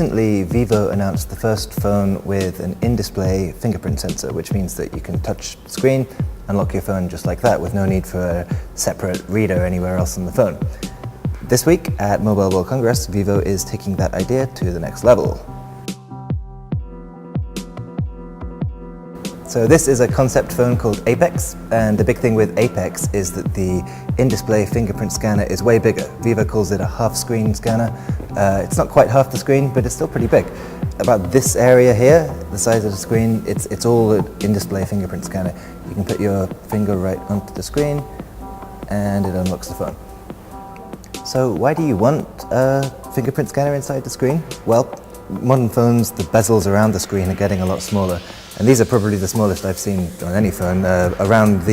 recently, VIVO announced the first phone with an in-display fingerprint sensor, which means that you can touch the screen, unlock your phone just like that with no need for a separate reader anywhere else on the phone. This week at Mobile World Congress, VIVO is taking that idea to the next level. So this is a concept phone called Apex, and the big thing with Apex is that the in-display fingerprint scanner is way bigger. VIVO calls it a half-screen scanner. It's not quite half the screen, but it's still pretty big. About this area here, the size of the screen, it's all an in-display fingerprint scanner. You can put your finger right onto the screen, and it unlocks the phone. So why do you want a fingerprint scanner inside the screen? Well, modern phones, the bezels around the screen are getting a lot smaller. And these are probably the smallest I've seen on any phone. Around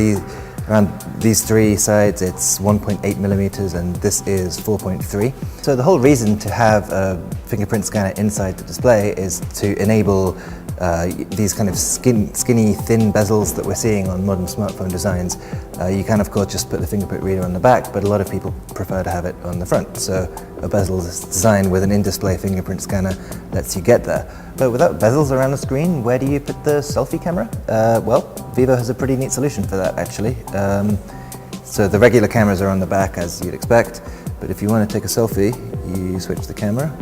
these three sides, it's 1.8 millimeters, and this is 4.3. So the whole reason to have a fingerprint scanner inside the display is to enable these kind of skinny, thin bezels that we're seeing on modern smartphone designs. You can, of course, just put the fingerprint reader on the back, but a lot of people prefer to have it on the front. So a bezel design with an in-display fingerprint scanner lets you get there. But without bezels around the screen, where do you put the selfie camera? Well, VIVO has a pretty neat solution for that, actually. So the regular cameras are on the back, as you'd expect, but if you want to take a selfie, you switch the camera,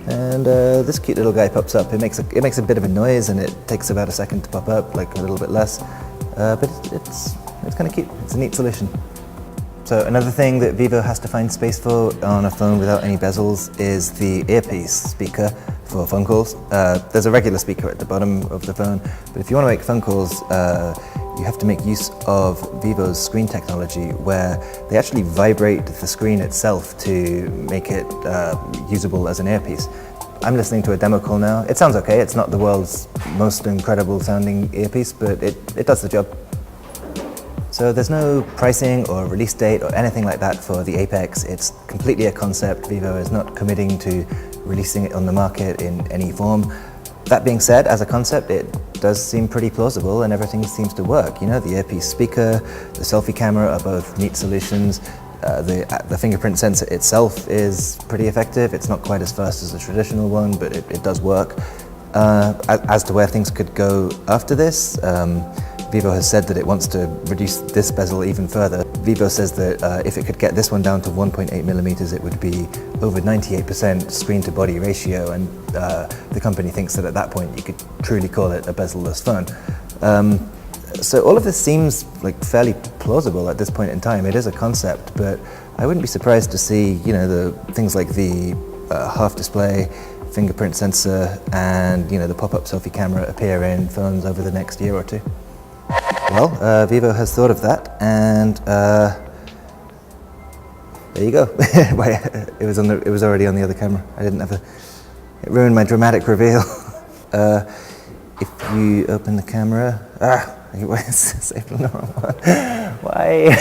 and this cute little guy pops up. It makes a bit of a noise, and it takes about a second to pop up, like a little bit less, but it's kind of cute. It's a neat solution. So another thing that VIVO has to find space for on a phone without any bezels is the earpiece speaker for phone calls. There's a regular speaker at the bottom of the phone, but if you want to make phone calls, you have to make use of VIVO's screen technology, where they actually vibrate the screen itself to make it usable as an earpiece. I'm listening to a demo call now. It sounds okay. It's not the world's most incredible sounding earpiece, but it does the job. So there's no pricing or release date or anything like that for the Apex. It's completely a concept. VIVO is not committing to releasing it on the market in any form. That being said, as a concept, it does seem pretty plausible and everything seems to work. You know, the earpiece speaker, the selfie camera are both neat solutions. The fingerprint sensor itself is pretty effective. It's not quite as fast as a traditional one, but it does work. As to where things could go after this, VIVO has said that it wants to reduce this bezel even further. VIVO says that if it could get this one down to 1.8 millimeters, it would be over 98% screen-to-body ratio, and the company thinks that at that point you could truly call it a bezel-less phone. So all of this seems like fairly plausible at this point in time. It is a concept, but I wouldn't be surprised to see, you know, the things like the half-display fingerprint sensor and, you know, the pop-up selfie camera appear in phones over the next year or two. Well, VIVO has thought of that, and there you go. It was already on the other camera. I didn't have it ruined my dramatic reveal. If you open the camera, wait, saved the wrong one. Why?